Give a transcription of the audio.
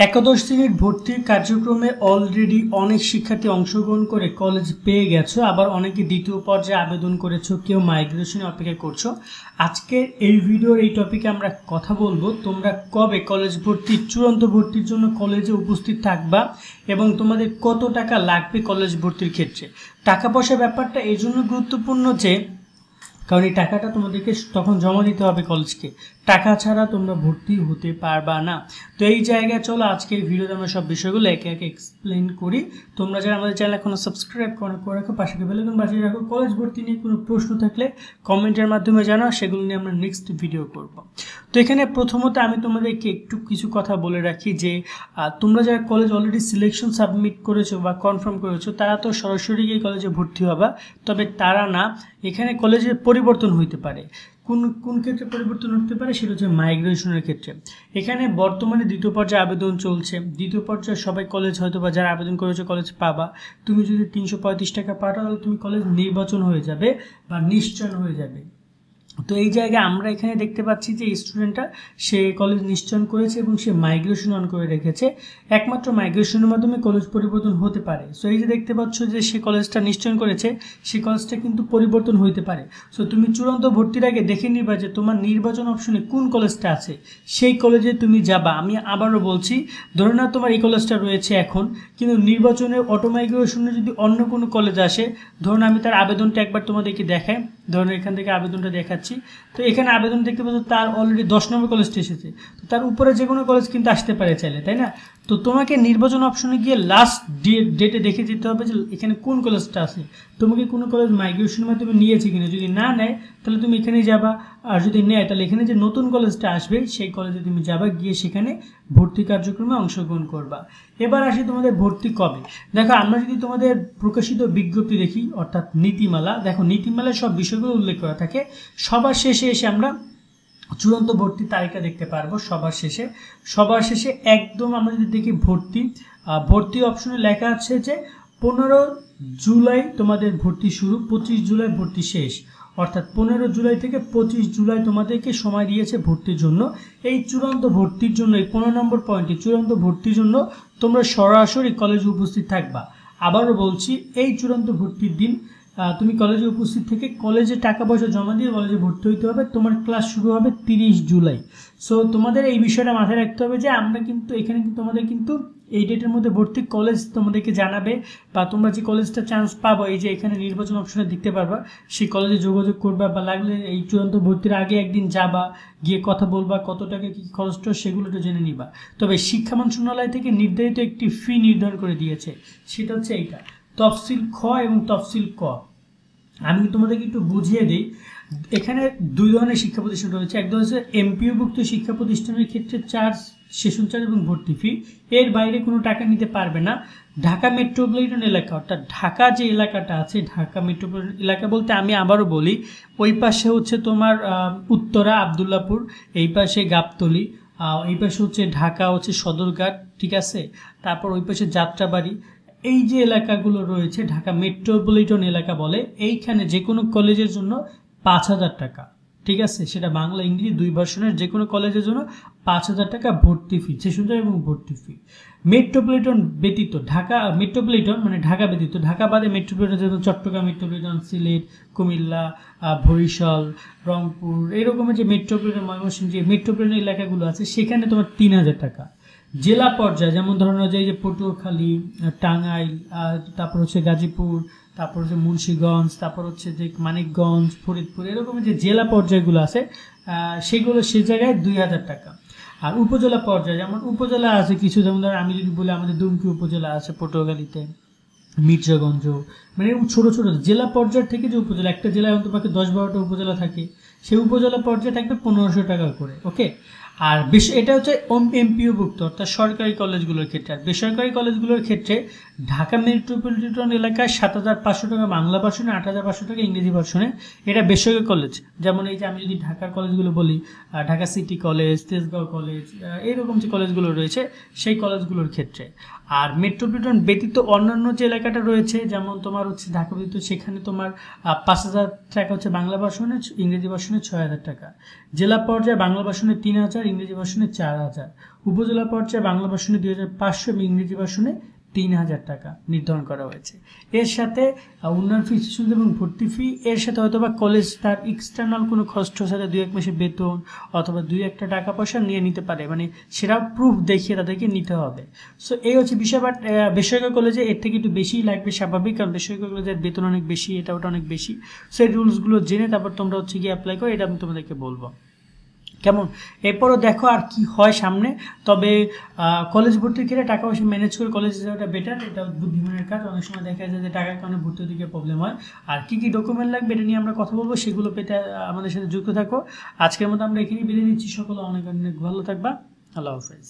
একাদশ শ্রেণীর ভর্তির কার্যক্রমে অলরেডি অনেক শিক্ষার্থী অংশগ্রহণ করে কলেজ পেয়ে গেছো, আবার অনেকে দ্বিতীয় পর্যায়ে আবেদন করেছো, কেউ মাইগ্রেশনে অপেক্ষা করছো। আজকের এই ভিডিওর এই টপিকে আমরা কথা বলবো তোমরা কবে কলেজ ভর্তির চূড়ান্ত ভর্তির জন্য কলেজে উপস্থিত থাকবা এবং তোমাদের কত টাকা লাগবে কলেজ ভর্তির ক্ষেত্রে। টাকা পয়সার ব্যাপারটা এই জন্য গুরুত্বপূর্ণ যে কারণ এই টাকাটা তোমাদেরকে তখন জমা দিতে হবে কলেজকে, টাকা ছাড়া তোমরা ভর্তি হতে পারবা না। তো এই জায়গায় চলো আজকে এই ভিডিওতে আমরা সব বিষয়গুলো একে একে এক্সপ্লেন করি। তোমরা যারা আমাদের চ্যানেল এখনো সাবস্ক্রাইব করে রাখো, পাশে বেল আইকন বাজিয়ে রাখো। কলেজ ভর্তি নিয়ে কোনো প্রশ্ন থাকলে কমেন্টের মাধ্যমে জানাও, সেগুলো নিয়ে আমরা নেক্সট ভিডিও করব। তো এখানে প্রথমত আমি তোমাদেরকে একটু কিছু কথা বলে রাখি যে তোমরা যারা কলেজ অলরেডি সিলেকশন সাবমিট করেছো বা কনফার্ম করেছো তারা তো সরাসরি গিয়ে কলেজে ভর্তি হবা, তবে তারা না, এখানে কলেজের পরিবর্তন হইতে পারে। কোন ক্ষেত্রে পরিবর্তন হতে পারে সেটা হচ্ছে মাইগ্রেশনের ক্ষেত্রে। এখানে বর্তমানে দ্বিতীয় পর্যায়ে আবেদন চলছে, দ্বিতীয় পর্যায়ে সবাই কলেজ হয়তো বা যারা আবেদন করেছো কলেজ পাবা। তুমি যদি 335 টাকা পাঠাও তাহলে তুমি কলেজ নির্বাচন হয়ে যাবে বা নিশ্চয়ন হয়ে যাবে। তো এই জায়গায় আমরা এখানে দেখতে পাচ্ছি যে স্টুডেন্টটা সে কলেজ নিশ্চয়ন করেছে এবং সে মাইগ্রেশন অন করে রেখেছে। একমাত্র মাইগ্রেশনের মাধ্যমে কলেজ পরিবর্তন হতে পারে। সো এই যে দেখতে পাচ্ছ যে সে কলেজটা নিশ্চয়ন করেছে, সেই কলেজটা কিন্তু পরিবর্তন হইতে পারে। সো তুমি চূড়ান্ত ভর্তির আগে দেখে নিবা যে তোমার নির্বাচন অপশনে কোন কলেজটা আছে, সেই কলেজে তুমি যাবা। আমি আবারও বলছি, ধরে নাও তোমার এই কলেজটা রয়েছে এখন, কিন্তু নির্বাচনে অটো মাইগ্রেশনে যদি অন্য কোনো কলেজ আসে, ধরুন আমি তার আবেদনটা একবার তোমাদেরকে দেখাই। ধরুন এখান থেকে আবেদনটা দেখাচ্ছি। তো এখানে আবেদন দেখতে পাচ্ছ তার অলরেডি 10 নম্বর কলেজটা এসেছে। তো তার উপরে যে কোনো কলেজ কিন্তু আসতে পারে চাইলে, তাই না? তো তোমাকে নির্বাচন অপশনে গিয়ে লাস্ট ডেটে দেখে যেতে হবে যে এখানে কোন কলেজটা আছে, তোমাকে কোনো কলেজ মাইগ্রেশনের মাধ্যমে নিয়েছে কিনা। যদি না নেয় তাহলে তুমি এখানে যাবা, আর যদি নেয় তাহলে এখানে যে নতুন কলেজটা আসবে সেই কলেজে তুমি যাবা, গিয়ে সেখানে ভর্তি কার্যক্রমে অংশগ্রহণ করবা। এবার আসি তোমাদের ভর্তি কবে। দেখো আমরা যদি তোমাদের প্রকাশিত বিজ্ঞপ্তি দেখি, অর্থাৎ নীতিমালা, দেখো নীতিমালায় সব বিষয়গুলো উল্লেখ করা থাকে। সবার শেষে এসে আমরা চূড়ান্ত ভর্তির তালিকা দেখতে পারবো। সবার শেষে একদম আমরা যদি দেখি ভর্তি অপশনে লেখা আছে যে 15 জুলাই তোমাদের ভর্তি শুরু, 25 জুলাই ভর্তি শেষ। অর্থাৎ 15 জুলাই থেকে 25 জুলাই তোমাদেরকে সময় দিয়েছে ভর্তির জন্য। এই চূড়ান্ত ভর্তির জন্য, এই 15 নম্বর পয়েন্টে চূড়ান্ত ভর্তির জন্য তোমরা সরাসরি কলেজে উপস্থিত থাকবা। আবারও বলছি, এই চূড়ান্ত ভর্তির দিন তুমি কলেজে উপস্থিত থেকে কলেজে টাকা পয়সা জমা দিয়ে কলেজে ভর্তি হইতে হবে। তোমার ক্লাস শুরু হবে 30 জুলাই। সো তোমাদের এই বিষয়টা মাথায় রাখতে হবে যে আমরা কিন্তু এখানে তোমাদের কিন্তু এই ডেটের মধ্যে ভর্তি কলেজ তোমাদেরকে জানাবে, বা তোমরা যে কলেজটা চান্স পাবো এই যে এখানে নির্বাচন অপশনে দেখতে পারবা, সেই কলেজে যোগাযোগ করবা, বা লাগলে এই চূড়ান্ত ভর্তির আগে একদিন যাবা, গিয়ে কথা বলবা, কত টাকা কী খরচ সেগুলো একটু জেনে নিবা। তবে শিক্ষা মন্ত্রণালয় থেকে নির্ধারিত একটি ফি নির্ধারণ করে দিয়েছে, সেটা হচ্ছে এইটা, তফসিল খ এবং তফসিল ক। আমি তোমাদেরকে একটু বুঝিয়ে দিই। এখানে দুই ধরনের শিক্ষা প্রতিষ্ঠান রয়েছে। একটা হচ্ছে এমপিওভুক্ত শিক্ষা প্রতিষ্ঠানের ক্ষেত্রে চার্জ, সেশন চার্জ এবং ভর্তি ফি, এর বাইরে কোনো টাকা নিতে পারবে না। ঢাকা মেট্রোপলিটন এলাকা, অর্থাৎ ঢাকা যে এলাকাটা আছে, ঢাকা মেট্রোপলিটন এলাকা বলতে আমি আবারও বলি, ওই পাশে হচ্ছে তোমার উত্তরা আবদুল্লাপুর, এই পাশে গাবতলী, এই পাশে হচ্ছে ঢাকা হচ্ছে সদরঘাট, ঠিক আছে, তারপর ওই পাশে যাত্রাবাড়ি, এই যে এলাকাগুলো রয়েছে ঢাকা মেট্রোপলিটন এলাকা বলে। এইখানে যে কোনো কলেজের জন্য 5000 টাকা, ঠিক আছে, সেটা বাংলা ইংরেজি দুই ভার্সনের যে কোনো কলেজের জন্য 5000 টাকা ভর্তি ফি, সেশন চার্জ এবং ভর্তি ফি। মেট্রোপলিটন ব্যতীত মেট্রোপলিটন মানে ঢাকা ব্যতীত, ঢাকা বাদে মেট্রোপলিটন যেমন চট্টগ্রাম মেট্রোপলিটন, সিলেট, কুমিল্লা, বরিশাল, রংপুর, এরকমের যে মেট্রোপলিটন, ময়মনসিংহ যে মেট্রোপলিটন এলাকাগুলো আছে সেখানে তোমার 3000 টাকা। জেলা পর্যায়ে যেমন ধরানো যায় যে পটুয়াখালী, টাঙ্গাইল, তারপর হচ্ছে গাজীপুর, তারপর হচ্ছে মুন্সিগঞ্জ, তারপর হচ্ছে যে মানিকগঞ্জ, ফরিদপুর, এরকম যে জেলা পর্যায়গুলো আছে সেগুলো সে জায়গায় 2000 টাকা। আর উপজেলা পর্যায়ে যেমন উপজেলা আছে কিছু, যেমন ধর আমি যদি বলি আমাদের দুমকি উপজেলা আছে পটুয়াখালীতে, মির্জাগঞ্জ, মানে এরকম ছোটো ছোটো জেলা পর্যায় থেকে যে উপজেলা, একটা জেলায় অন্তপক্ষে 10-12টা উপজেলা থাকে, সেই উপজেলা পর্যায়ে থাকবে 1500 টাকা করে, ওকে। আর এটা হচ্ছে এমপিওভুক্ত অর্থাৎ সরকারি কলেজগুলোর ক্ষেত্রে। আর বেসরকারি কলেজগুলোর ক্ষেত্রে ঢাকা মেট্রোপলিটন এলাকায় 7,500 টাকা বাংলা ভার্সনে, 8,500 টাকা ইংরেজি ভার্সনে। এটা বেসরকারি কলেজ, যেমন এই যে আমি যদি ঢাকার কলেজগুলো বলি, Dhaka city college, Tejgaon college, এইরকম যে কলেজগুলো রয়েছে সেই কলেজগুলোর ক্ষেত্রে। আর মেট্রোপলিটন ব্যতীত অন্যান্য যে এলাকাটা রয়েছে, যেমন তোমার হচ্ছে ঢাকা ব্যতীত, সেখানে তোমার 5,000 টাকা হচ্ছে বাংলা ভার্সনে, ইংরেজি ভার্সনে 6,000 টাকা। জেলা পর্যায়ে বাংলা ভার্সনে 3,000, ইংরেজি ভার্সনে 4,000। উপজেলা পর্যায়ে বাংলা ভার্সনে 2,500 এবং ইংরেজি ভার্সনে 3,000 টাকা নির্ধারণ করা হয়েছে। এর সাথে উন্নয়ন ফি শুল্ক এবং ভর্তি ফি, এর সাথে হয়তো বা কলেজ তার এক্সটার্নাল কোনো খরচের সাথে 2-1 মাসের বেতন অথবা 2-1 টাকা পয়সা নিয়ে নিতে পারে, মানে সেটা প্রুফ দেখিয়ে তাদেরকে নিতে হবে। সো এই হচ্ছে বিষয়। বাট বেসরকারি কলেজে এর থেকে একটু বেশিই লাগবে, স্বাভাবিক, কারণ বেসরকারি কলেজের বেতন অনেক বেশি, এটা ওটা অনেক বেশি। সো এই রুলসগুলো জেনে তারপর তোমরা হচ্ছে গিয়ে অ্যাপ্লাই করো, এটা আমি তোমাদেরকে বলবো। কেমন, এরপরও দেখো আর কি হয় সামনে। তবে কলেজ ভর্তির ক্ষেত্রে টাকা পয়সা ম্যানেজ করে কলেজে যাওয়াটা বেটার, এটা বুদ্ধিমানের কাজ। অনেক সময় দেখা যায় যে টাকার কারণে ভর্তির দিকে প্রবলেম হয়। আর কি কি ডকুমেন্ট লাগবে এটা নিয়ে আমরা কথা বলবো, সেগুলো পেতে আমাদের সাথে যুক্ত থাকো। আজকের মতো আমরা এখানেই বিদায় নিচ্ছি। সকলে অনেক অনেক ভালো থাকবা। আল্লাহ হাফেজ।